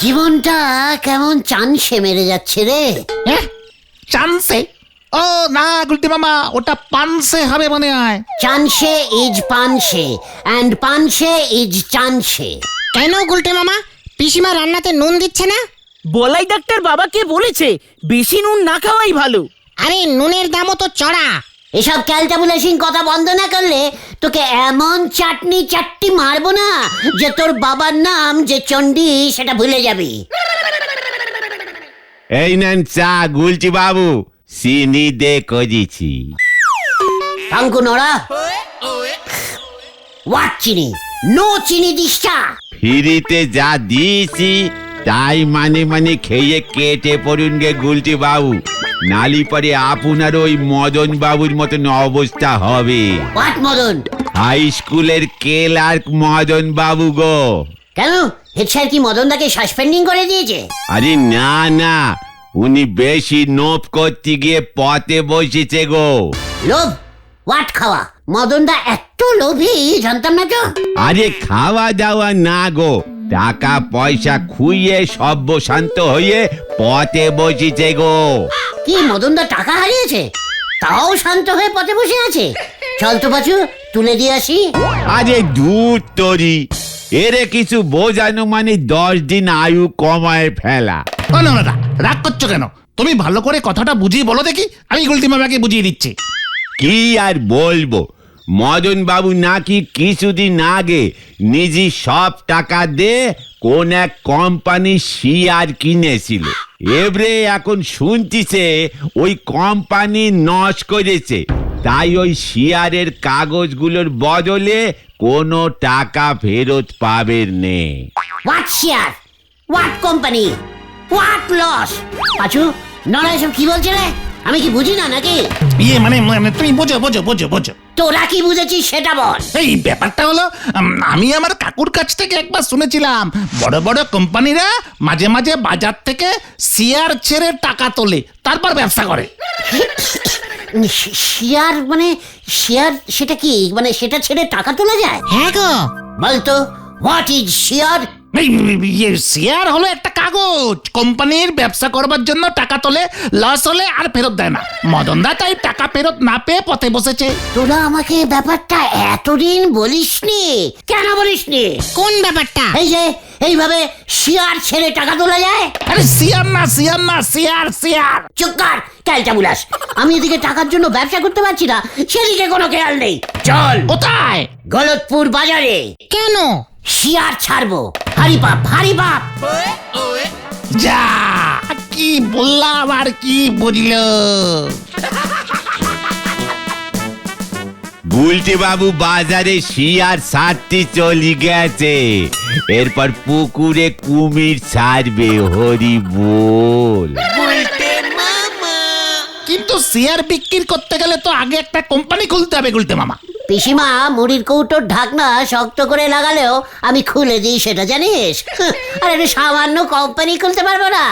জীবনটা কেমন চানসে মেরে যাচ্ছে রে। চান্সে? ও না গুলটি মামা, ওটা পানসে হবে মনে হয়। চানসে ইজ পানসে অ্যান্ড পানসে ইজ চানসে। কেন গুলটে মামা, পিসিমা রান্নাতে নুন দিচ্ছে না? বলাই ডাক্তার বাবাকে বলেছে বেশি নুন না খাওয়াই ভালো। আরে নুনের দামও তো চড়া। এসব ক্যালটাবুলেশন কথা বন্ধ না করলে তোকে এমন চাটনি মারবো না যে তোর বাবার নাম যে চণ্ডী সেটা ভুলে যাবি। এই নেন চা গুলটি বাবু, চিনি দে করেছি। টাঙ্কু নড়া, হোয়াট চিনি? নো চিনি দিস চা। ফ্রিতে যা দিয়েছি তাই মানে খেয়ে কেটে পড়ুন গে গুলটি বাবু, নালি পরে আপনার ওই মদন বাবুর মতন অবস্থা হবে। হোয়াট মদন? হাই স্কুলের ক্লার্ক মদন বাবু গো। কেন, হেড স্যার কি মদনদাকে সাসপেন্ডিং করে দিয়েছে? আরে না না, উনি বেশি নোপ করতে গিয়ে পথে বসেছে গো। লোভ? হোয়াট খাওয়া? মদনদা এত লোভী জানতাম না তো। আরে খাওয়া দাওয়া না গো, টাকা পয়সা খুইয়ে সর্বশান্ত হয়ে পথে বসেছে গো। কি মদনদা টাকা হারিয়েছে তাও শান্ত হয়ে পথে বসে আছে? চল তো বাছু, তুলে দিয়ে আসি। আরে দূর তরি, এরে কিছু বোঝানো মানে 10 দিন আয়ু কমায় ফেলা। ও না না, রাগ করছো কেন? তুমি ভালো করে কথাটা বুঝিয়ে বলো দেখি, আমি গুলটি মামাকে বুঝিয়ে দিচ্ছি। কি আর বলবো, মদন বাবু নাকি কিছুদিন আগে নিজে সব টাকা দিয়ে কোন এক কোম্পানি শেয়ার কিনেছিল। এবারে এখন শুনতিছে ওই কোম্পানি নষ্ট করেছে, তাই ওই শেয়ারের কাগজগুলোর বদলে কোনো টাকা ফেরত পাবেন নে। What share? What company? What loss? Pachu, নড়া এসব কি বলছে রে? আমি কি বুঝি না নাকি? ইয়ে মানে তুমি বোঝো বোঝো বোঝো বোঝো। তোরা কি বুঝেছিস সেটা বল। এই ব্যাপারটা হলো, আমি আমার কাকুর কাছ থেকে একবার শুনেছিলাম বড় বড় কোম্পানিরা মাঝে মাঝে বাজার থেকে শেয়ার ছেড়ে টাকা তোলে, তারপর ব্যবসা করে। শেয়ার মানে শেয়ার সেটা কি? মানে সেটা ছেড়ে টাকা তোলা যায়? হ্যাঁ গো। বলতো হোয়াট ইজ শেয়ার? শেয়ার হলো একটা কাগজ, কোম্পানির ব্যবসা করবার জন্য টাকা তোলে, লস হলে আর ফেরত দেয় না। মদনদা তাই টাকা ফেরত না পেয়ে পথে বসেছে। তোরা আমাকে ব্যাপারটা এতদিন বলিসনি কেন? বলিসনি কোন ব্যাপারটা? এই যে এইভাবে শেয়ার ছেড়ে টাকা তোলা যায়? আরে শেয়ার না শেয়ার না, শেয়ার শেয়ার। চুপ কর ক্যালটাবুলাস। আমি এদিকে টাকার জন্য ব্যবসা করতে পারছি না, সেদিকে কোনো খেয়াল নেই। চল। কোথায়? গলতপুর বাজারে। কেন? শেয়ার ছাড়বো। হারি বাপ হারি বাপ। যা, কি বললাম আর কি বুঝলো? গুলটি বাবু বাজারে শেয়ার ছাড়তে চলে গেছে, এরপর পুকুরে কুমির ছাড়বে। হরি বল। কিন্তু শেয়ার বিক্রি করতে গেলে তো আগে একটা কোম্পানি খুলতে হবে গুলতে মামা। পিসিমা মুড়ির কৌটোর ঢাকনা শক্ত করে লাগালেও আমি খুলে দিই, সেটা জানিস? আরে এটা সামান্য কোম্পানি খুলতে পারবো না?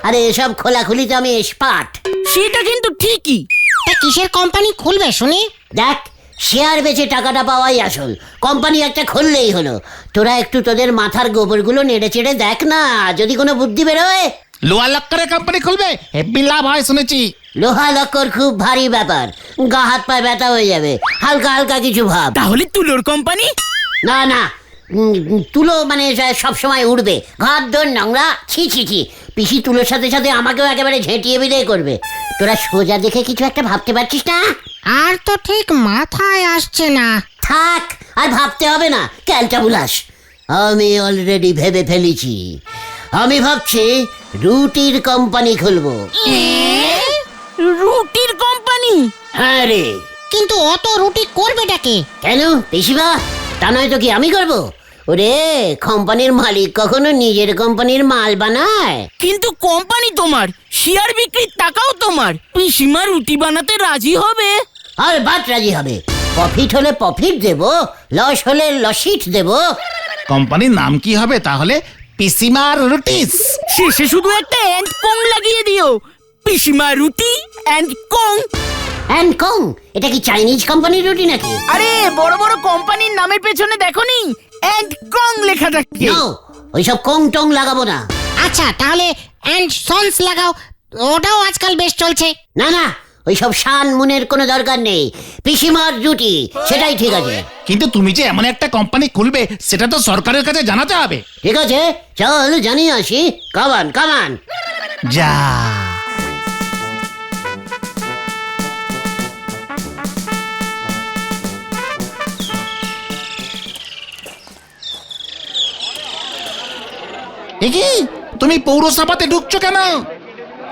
আরে এসব খোলাখুলি তো আমি এক্সপার্ট। সেটা কিন্তু ঠিকই। তা কিসের কোম্পানি খুলবে শুনি? দেখ, শেয়ার বেচে টাকাটা পাওয়াই আসল। কোম্পানি একটা খুললেই হলো। তোরা একটু তোদের মাথার গোবরগুলো নেড়ে চেড়ে দেখ না, যদি কোনো বুদ্ধি বেরোয়। লোহা লক্করের কোম্পানি খুলবে, হেব্বি লাভ হয় শুনেছি। লোহা লক্কর খুব ভারী ব্যাপার, গা হাত পায়ে ব্যথা হয়ে যাবে। হালকা হালকা কিছু ভাব। তাহলে তুলোর কোম্পানি? না না, তুলো মানে সব সময় উড়বে, ঘর দোর নোংরা, ছি ছি ছি। পিসি তুলোর সাথে সাথে আমাকেও একেবারে ঝেঁটিয়ে বিদায় করবে। তোরা সোজা দেখে কিছু একটা ভাবতে পারছিস না? আর তো ঠিক মাথায় আসছে না। থাক, আর ভাবতে হবে না ক্যালটাবুলাস। আমি অলরেডি ভেবে ফেলেছি। আমি ভাবছি রুটির কোম্পানি খুলবো। রুটির কোম্পানি? হ্যাঁ রে। কিন্তু অত রুটি করবেটাকে? কেন পিসিবা? তা নয় তো কি আমি করবো? ওরে, কোম্পানির মালিক কখনো নিজের কোম্পানির মাল বানায়? কিন্তু কোম্পানি তোমার, শেয়ার বিক্রির টাকাও তোমার। পিসিমা রুটি বানাতে রাজি হবে? আর বাট রাজি হবে। প্রফিট হলে প্রফিট দেব, লস হলে লসিট দেব। কোম্পানির নাম কি হবে তাহলে? পিসিমার রুটিস। শেষে শুধু একটা এন্ড কং লাগিয়ে দিও, পিসিমা রুটি এন্ড কং। এন্ড কং? এটা কি চাইনিজ কোম্পানির রুটি নাকি? আরে বড় বড় কোম্পানির নামের পেছনে দেখোনি এন্ড কং লেখা থাকে। নো, ওইসব কং টং লাগাবো না। আচ্ছা তাহলে অ্যান্ড সন্স লাগাও, ওটাও আজকাল বেশ চলছে। না না, ওইসব শান মুনের কোনো দরকার নেই। পিসিমার ডিউটি, সেটাই ঠিক আছে। কিন্তু তুমি যে এমন একটা কোম্পানি খুলবে সেটা তো সরকারের কাছে জানাতে হবে। ঠিক আছে, চল জানিয়ে আসি। কামান কামান। যা এ কি, তুমি পৌরসভাতে ঢুকছো কেন?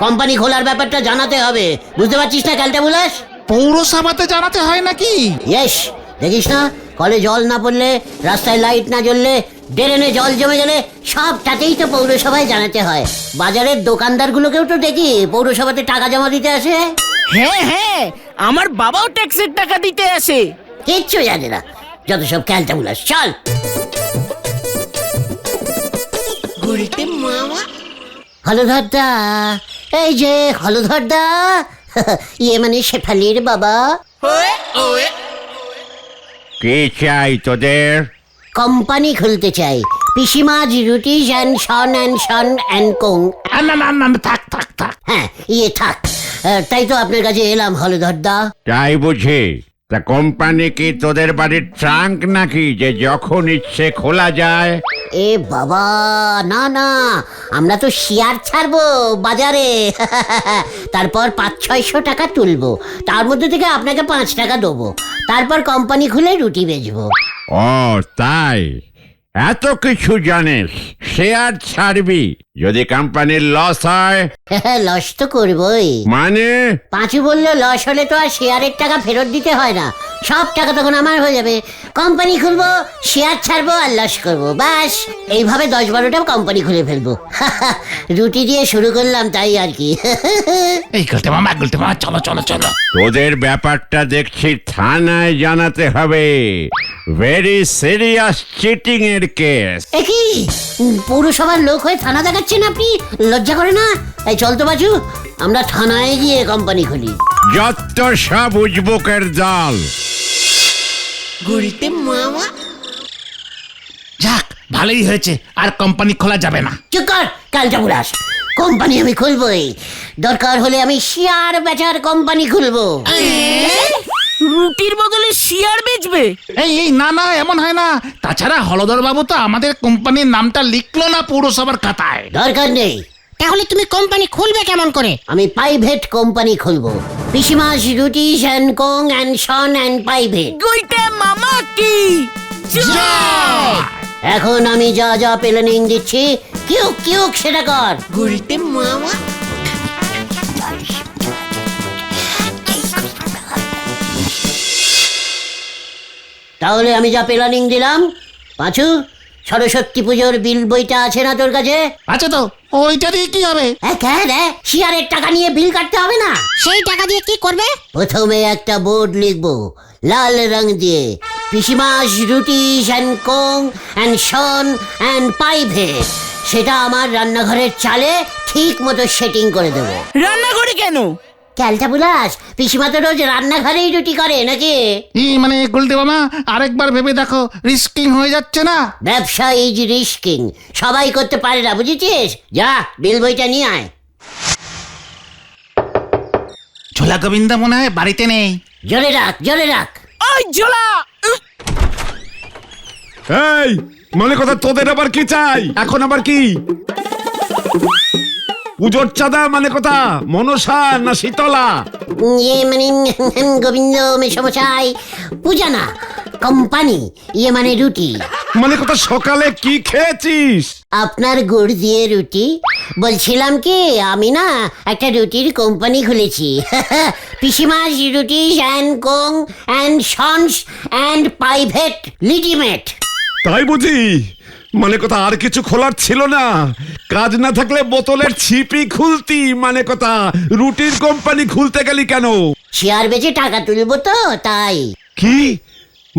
কোম্পানি খোলার ব্যাপারটা জানাতে হবে, বুঝতে পারছিস না ক্যালটা বুলাস? পৌরসভাতে জানাতে হয় নাকি? ইয়েস, দেখিস না কলে জল না পড়লে, রাস্তায় লাইট না জ্বললে, ড্রেনে জল জমে গেলে সবটাতেই তো পৌরসভায় জানাতে হয়। বাজারের দোকানদারগুলোকেও তো দেখি পৌরসভাতে টাকা জমা দিতে আসে। হ্যাঁ হ্যাঁ, আমার বাবাও ট্যাক্সের টাকা দিতে আসে। কিচ্ছু জানে না, যত সব ক্যালটা বুলাস। চল। হলধরদা, এই যে হলধরদা, ইয়ে মানে শেফালির বাবা। কি চাই তোদের? কোম্পানি খুলতে চাই, পিসিমাজ রুটিস অ্যান্ড সন অ্যান্ড কোং। না না না না, থাক থাক থাক। হ্যাঁ ইয়ে থাক। তাই তো আপনার কাছে এলাম হলধরদা। তাই বুঝি? তা কোম্পানি কি তোদের বাড়ির ট্রাঙ্ক নাকি যে যখন ইচ্ছে খোলা যায়? এ বাবা, না না, আমরা তো শেয়ার ছাড়বো বাজারে। তারপর 500-600 টাকা তুলবো, তার মধ্যে থেকে আপনাকে 5 টাকা দেবো, তারপর কোম্পানি খুলে রুটি বেচবো। ও তাই, এত কিছু জানিস? শেয়ার ছাড়বি? যদি কোম্পানির লস হয়? লস তো করবোই। মানে? পাঁচু বললো লস হলে তো আর শেয়ারের টাকা ফেরত দিতে হয় না, সব টাকা তখন আমার হয়ে যাবে। কোম্পানি খুলবো, শেয়ার ছাড়বো আর লস করবো, ব্যাস। এইভাবে 10-12টা কোম্পানি খুলে ফেলবো। রুটি দিয়ে শুরু করলাম, তাই আর কি। এই গুলতে মামা, চলো চলো চলো। তোদের ব্যাপারটা দেখছি থানায় জানাতে হবে। ভেরি সিরিয়াস চিটিং এর কেস। এ কি, পৌরসভার লোক হয়ে থানা দেখাচ্ছেন আপনি? লজ্জা করে না? এই চল তো বাজু, আমরা থানায় গিয়ে কোম্পানি খুলি। যত সব উজবুকের দল। যাক, ভালোই হয়েছে, আর কোম্পানি খোলা যাবে না। চুপ কর কালটা বুলাস, কোম্পানি আমি খুলবই। দরকার হলে আমি শেয়ার বেচার কোম্পানি খুলবো। রুটির বদলে শেয়ার বেচবে? এই এই না না, এমন হয় না। তাছাড়া হলধর বাবু তো আমাদের কোম্পানির নামটা লিখলো না পৌরসভার খাতায়। দরকার নেই। তাহলে তুমি কোম্পানি খুলবে কেমন করে? আমি প্রাইভেট কোম্পানি খুলবো, Pishima's Rutis and co and son and private. Gulte মামা কি জয়! এখন আমি যা যা প্ল্যানিং দিচ্ছি, কিউক কিউক সেটা কর। গুলটে মামা তাহলে আমি যা প্ল্যানিং দিলাম, পাঁচু সরস্বতী পুজোর বিল বইটা আছে না তোর কাছে? আচ্ছা, তো ওইটা দিয়ে কি হবে? শেয়ারের টাকা নিয়ে বিল কাটতে হবে না? সেই টাকা দিয়ে কি করবে? প্রথমে একটা বোর্ড লিখবো লাল রং দিয়ে, Pishima's Rutis and co and son and private. সেটা আমার রান্নাঘরের চালে ঠিক মতো সেটিং করে দেবো। রান্নাঘরে কেন? ক্যালটা বুলাস, পিসিমা তো রোজ রান্নাঘরেই রুটি করে নাকি? মানে গুলতে মামা, আরেকবার ভেবে দেখো, রিস্কিং হয়ে যাচ্ছে না? ব্যবসা ইজ রিস্কিং, সবাই করতে পারে না, বুঝেছিস? যা বিল বইটা নিয়ে আয়। ঝোলা গোবিন্দা মনে হয় বাড়িতে নেই। জোরে রাখ, জোরে রাখ। ওই ঝোলা! এই মানে কথা, তোদের আবার কি চাই? এখন আবার কি? পুজোর চাঁদা মানে কথা, মনসা না শীতলা? ইয়ে মানে গোবিন্দ মেশমশাই, পূজা না, কোম্পানি, ইয়ে মানে রুটি। মানে কথা, সকালে কি খেয়েছিস? আপনার গুড় দিয়ে রুটি। বলছিলাম কি, আমি না একটা রুটির কোম্পানি খুলেছি। Pishima's Rutis and co and sons and private limited. তাই বুঝি? মানে কথা, আর কিছু খোলার ছিল না? কাজ না থাকলে বোতলের ছিপি খুলতি। মানে কথা, রুটির কোম্পানি খুলতে গেলি কেন? শেয়ার বেচে টাকা তুলবো তো, তাই। কি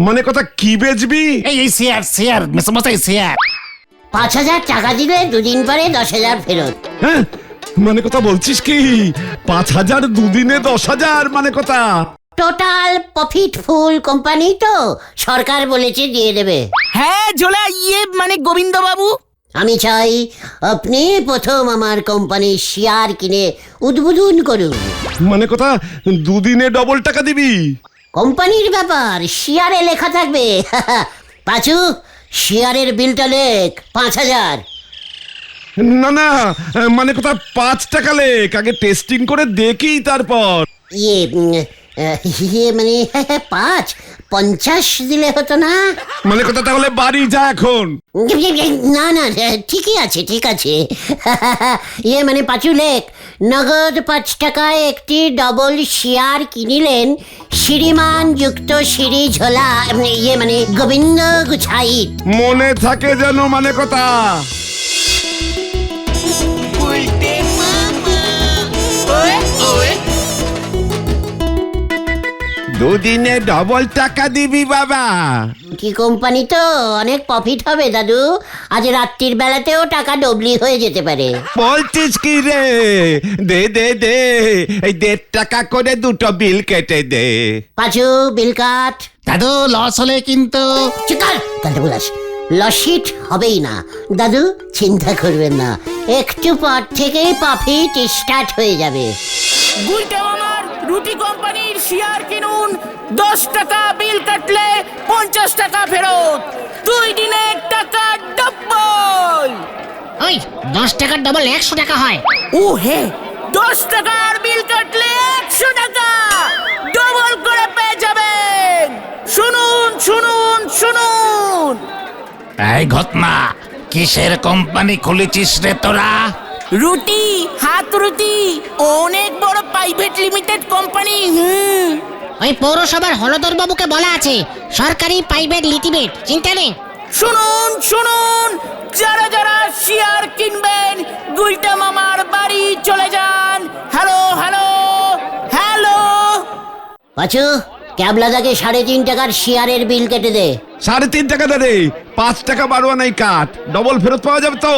মানে কথা, কি বেচবি? এই এই শেয়ার মেসমশাই, শেয়ার। 5,000 টাকা দিলে 2 দিন পরে 10,000 ফেরত। হ্যাঁ, মানে কথা বলছিস কি? 5,000 দুদিনে 10,000? মানে কথা, টোটাল প্রফিটফুল কোম্পানি তো, সরকার বলেছে দিয়ে দেবে। হ্যাঁ ঝোলা, ইয়ে মানে গোবিন্দ বাবু। আমি চাই আপনি প্রথম আমার কোম্পানির শেয়ার কিনে উদ্বোধন করুন। মানে কথা, দুদিনে ডবল টাকা দিবি? কোম্পানির ব্যাপার, শেয়ারে লেখা থাকবে। পাঁচু, শেয়ারের বিলটা লেখ 5,000। না না, মানে কথা 5 টাকা লেখ, আগে টেস্টিং করে দেখি তারপর। ইয়ে মানে 50 দিলে হতো না? মানে কথা তাহলে বাড়ি যা এখন। না না, ঠিকই আছে, ঠিক আছে। মানে পাঁচু লেখ, নগদ 5 টাকায় একটি ডবল শেয়ার কিনিলেন শ্রীমান যুক্ত সিঁড়ি ঝোলা, মানে গোবিন্দ গুছাইত। মনে থাকে যেন, মানে কথা। দুদিনে ডবল টাকা দিবি বাবা? কি কোম্পানি তো, অনেক প্রফিট হবে দাদু। আজ রাত্রির বেলাতেও টাকা ডবলি হয়ে যেতে পারে। বলছিস কি রে? দে দে দে, এই 1.5 টাকা করে দুটো বিল কেটে দে। পাঁচু, বিল কাট। দাদু লস হলে কিন্তু। চিকার কালটা বলাস, লসিট হবেই না দাদু, চিন্তা করবেন না, একটু পর থেকেই প্রফিট স্টার্ট হয়ে যাবে। গুলটে মামার রুটি কোম্পানির শেয়ার কিনুন, 10 টাকা বিল কাটলে 50 টাকা ফেরত, 2 দিনে টাকা ডবল। ওই 10 টাকার ডবল 100 টাকা হয়। ও হে, 10 টাকার বিল কাটলে 100 টাকা ডবল করে পেয়ে যাবেন। শুনুন শুনুন শুনুন। এই ঘটনা, কিসের কোম্পানি খুলেছিস রে তোরা? রুটি, হাত রুটি, অনেক বড় প্রাইভেট লিমিটেড কোম্পানি। ওই পৌরসভার হলদর বাবুকে বলা আছে সরকারি প্রাইভেট লিমিটেড, চিন্তা নেই। শুনুন শুনুন, যারা যারা শেয়ার কিনবেন গুলটা মামার বাড়ি চলে যান। Hello hello hello. পাঁচু, ক্যাবলাদাকে 3.5 টাকার শেয়ারের বিল কেটে দে। 3.5 টাকা দে রে, 5 টাকা বাড়ুয়া নাই কাট, ডবল ফেরত পাওয়া যাবে তো?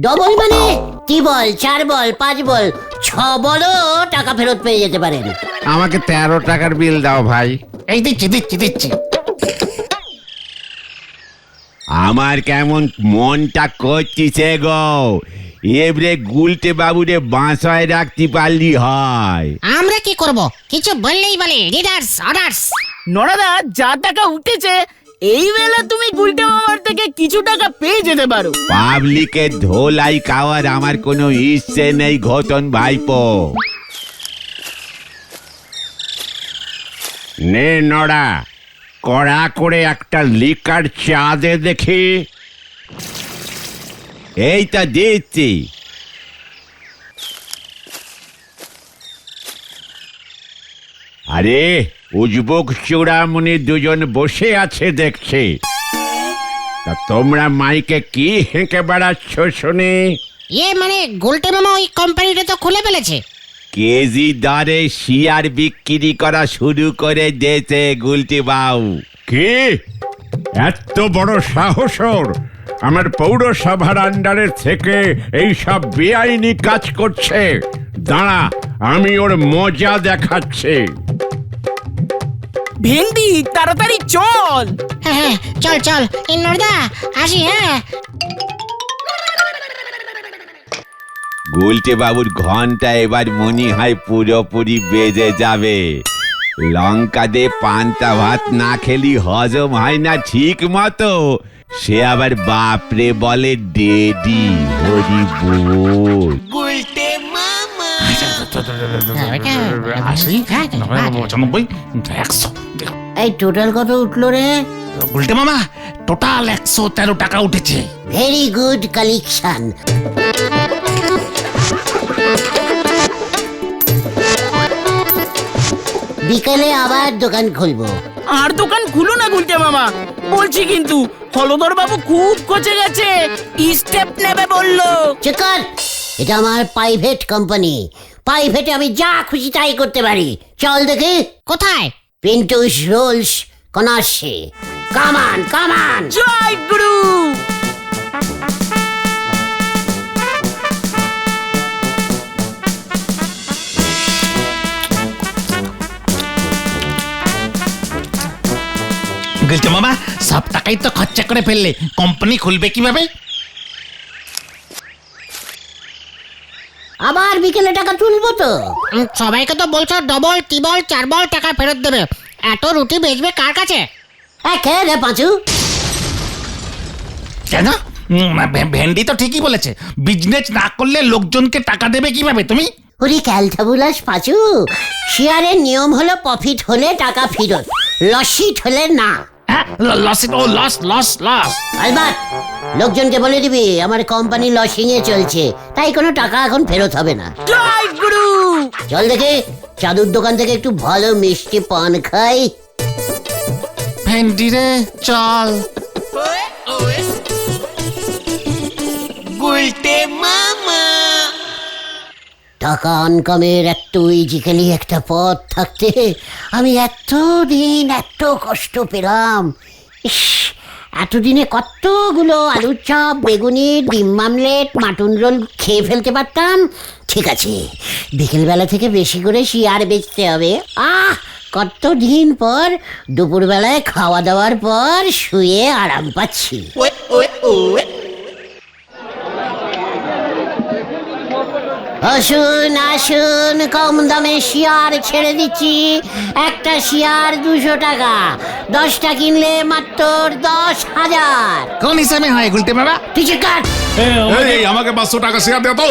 ডবল মানে কি বল, 4 বল, 5 বল, 6 বলও টাকা ফেরত পেয়ে যেতে পারেন। আমাকে 13 টাকার বিল দাও ভাই। এই দিচ্ছি দিচ্ছি দিচ্ছি। আমার কেমন মনটা করছিছে গো, এবারে গুলটে বাবুরে বাঁচায় রাখতে পারলি হয়। আমরা কি করব? কিছু বললেই বলে লিডার্স অর্ডার্স। নড়াদা, যা টাকা উঠেছে এই বেলা তুমি গুলটা মামার থেকে কিছু টাকা পেয়ে যেতে পারো। পাবলিকের ধোলাই খাওয়ার আমার কোনো ইচ্ছে নেই ঘটন ভাইপো। নে নড়া, কড়া করে একটা লিকার চা দে দেখি। এইটা দিচ্ছি। আরে উজবুক চূড়ামণি দুজন বসে আছে দেখছি। তা তোমরা মাইকে কি হেঁকে বেড়াচ্ছ শুনি? মানে গোলটে মামা ওই কোম্পানিটা তো খুলে ফেলেছে। কেজি দরে শেয়ার বিক্রি করা শুরু করে দিয়েছে গুলটি বাবু। কি এত বড় সাহস ওর? আমার পৌরসভার আন্ডারে থেকে এই সব বেআইনি কাজ করছে। দাঁড়া, আমি ওর মজা দেখাচ্ছি। ভেন্ডি, তাড়াতাড়ি চল। হ্যাঁ হ্যাঁ, চল চল এই নর্দা, আসি। হ্যাঁ গুলটে বাবুর ঘন্টা এবার মনে হয় পুরোপুরি বেজে যাবে। লঙ্কা দিয়ে পান্তা ভাত না খেলি হজম হয় না ঠিক মতো। সে আবার বাপরে বলে ডেডি, হরি বল। 80, 95, 100। এই টোটাল কত উঠলো রে? উল্টে মামা, টোটাল 113 টাকা উঠেছে। Very good collection. বিকেলে আবার দোকান খুলবো। আর দোকান খুলো না গুলটে মামা, বলছি কিন্তু হলদর বাবু খুব খচে গেছে, স্টেপ নেবে বললো। চেকার, এটা আমার প্রাইভেট কোম্পানি, প্রাইভেটে আমি যা খুশি তাই করতে পারি। চল দেখি কোথায়? পিন্টুস রোলস কনার্সে। কামান কামান। জয় গুরু। গুলটে মামা, সব টাকাই তো খরচা করে ফেললে, কোম্পানি খুলবে কিভাবে? আবার বিকেলে টাকা তুলবো তো। সবাইকে তো বলছো ডবল ত্রিবল চারবল টাকা ফেরত দেবে, এত রুটি বেচবে কার কাছে? খেয়ে রে পাঁচু। কেন? ভেন্ডি তো ঠিকই বলেছে, বিজনেস না করলে লোকজনকে টাকা দেবে কিভাবে তুমি? ওরে ক্যালটাবুলাস পাঁচু, শেয়ারের নিয়ম হলো প্রফিট হলে টাকা ফেরত, লসিট হলে না। হ্যাঁ, লস লস লস। আলবাত লোকজনকে বলে দিবি আমার কোম্পানি লসিং এ চলছে, তাই কোনো টাকা এখন ফেরত হবে না। জয় গুরু। চল দেখে চাদুর দোকান থেকে একটু ভালো মিষ্টি পান খাই। ভেন্ডি রে চল। টাকা আনকামের এত ইজিক্যালি একটা পথ থাকতে আমি এতদিন এত কষ্ট পেলাম। ইস, এতদিনে কতগুলো আলুর চপ, বেগুনি, ডিম মামলেট, মাটন রোল খেয়ে ফেলতে পারতাম। ঠিক আছে, বিকেলবেলা থেকে বেশি করে শিয়ার বেচতে হবে। কতদিন পর দুপুরবেলায় খাওয়া দাওয়ার পর শুয়ে আরাম পাচ্ছি। আসুন আসুন, কম দামে শিয়ার ছেড়ে দিচ্ছি। একটা শিয়ার 200 টাকা, 10টা কিনলে মাত্র 10,000। কোন হিসাবে হয় গুলটে বাবা? তুই চিৎকার। এই আমাকে 500 টাকা শেয়ার দে তো।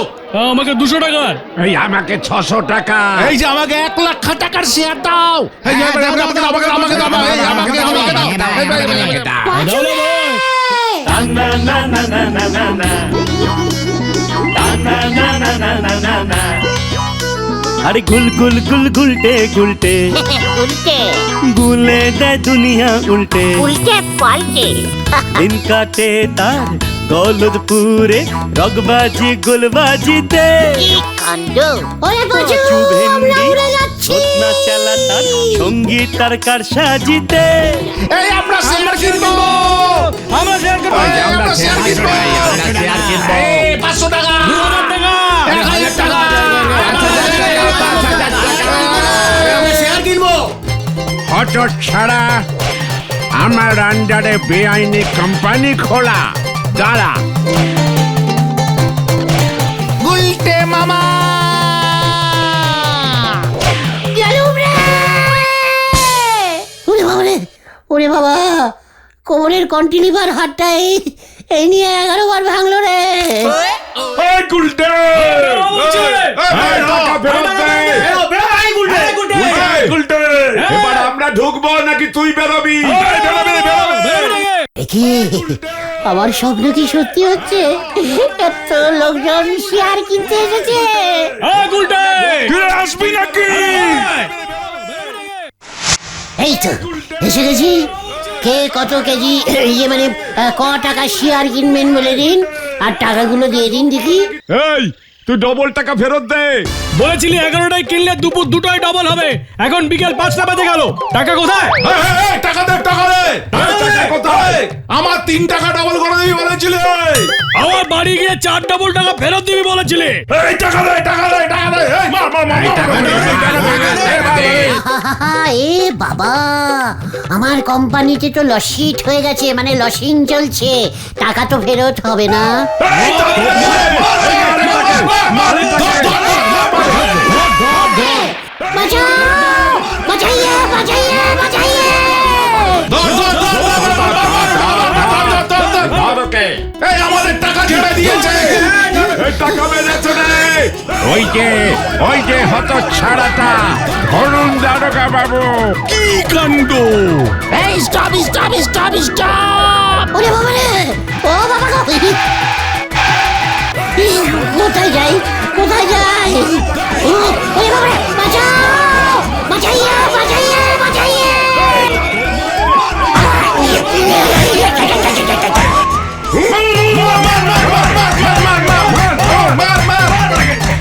আমাকে 200 টাকার। এই আমাকে 600 টাকা। এই যে আমাকে 1 লাখ টাকার শেয়ার দাও। এই আমাকে দাও, আমাকে দাও, আমাকে দাও, আমাকে দাও। পাঁচু রে! আরে গুল গুল গুল গুলটে গুলটে উল্টে গুলে দেয় দুনিয়া উল্টে, উল্টে পাল্টে। দিন কাটে তার গলদপুরে রগবাজি গুলবাজিতে। কি কাণ্ড! ওরে পাঁচু, পাঁচু আমরা ভেন্ডি উড়ে যাচ্ছি। ঘটনা চালা তার সঙ্গীত তার কার সাজিতে। এই আমরা শেয়ার কিনবো। আমরা শেয়ার করবো। আমরা শেয়ার কিনবো। এই 500 টাকা। 2000 টাকা। 1000 টাকা। হট ছাড়া আমার আন্ডারে বেআইনি কোম্পানি খোলা। দাঁড়া, গুলটে মামা। গেলুম রে! ওরে বাবা রে! ওরে বাবা, কোমরের কন্টিলিভার হাতটা এই নিয়ে 11 বার ভাঙলো রে। এই গুলটে! এই টাকা ফেরত দে! এই গুলটে! এবার আমরা ঢুকবো নাকি তুই বেরোবি? কি আমার স্বপ্ন কি সত্যি হচ্ছে? এত লোকজন শেয়ার কিনতে এসেছে। তুই আসবি নাকি? এই তো এসে গেছি। কে কত কেজি ইয়ে মানে ক টাকা শেয়ার কিনবেন বলে দিন, আর টাকাগুলো দিয়ে দিন দেখি। এই তুই ডবল টাকা ফেরত দে। বলেছিলি 11টায় কিনলে দুপুর 2টায় ডবল হবে, এখন বিকেল 5টা বাজে গেল, টাকা কোথায়? এই, টাকা দে, টাকা দে। টাকা কোথায়? আমার 3 টাকা ডবল করে দিবি বলেছিলি। আমার বাড়ি গিয়ে 4 ডবল টাকা ফেরত দিবি বলেছিলি। এই টাকা দে, টাকা দে, টাকা দে। এই মার মার মার। আহাহাহা, এ বাবা, আমার কোম্পানিতে তো লসিট হয়ে গেছে, মানে লসিং চলছে, টাকা তো ফেরত হবে না। বাঁচাও! বাঁচাইয়ে, বাঁচাইয়ে, বাঁচাইয়ে! এই আমাদের টাকা ছেড়ে দিয়েছে। এই টাকা মেরেছে রে। ওই যে হত ছাড়াটা ধরুন দারোগা বাবু। কি কাণ্ড! এই স্টপ স্টপ স্টপ স্টপ। ওরে বাবা রে! ও বাবা গো! কোথায় যাই, কোথায় যাই? ওরে বাবা রে! বাঁচাও! বাঁচাইয়ে, বাঁচাইয়ে, বাঁচাইয়ে!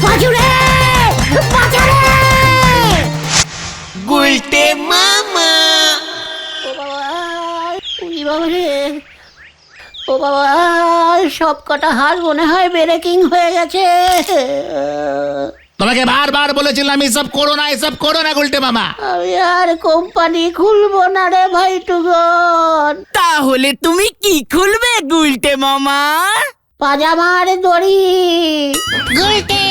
বাঁচু রে! বাঁচা রে! গুলটে মামা। ও বাবা! উনি বাবা রে! ও বাবা, সব কটা হাত মনে হয় ব্রেকিং হয়ে গেছে। তোমাকে বারবার বলেছিলাম এসব করো না, এসব করো না গুলটে মামা। আমি আর কোম্পানি খুলবো না রে ভাই টুগন। তাহলে তুমি কি খুলবে গুলটে মামা? পাজামার দড়ি। গুলটে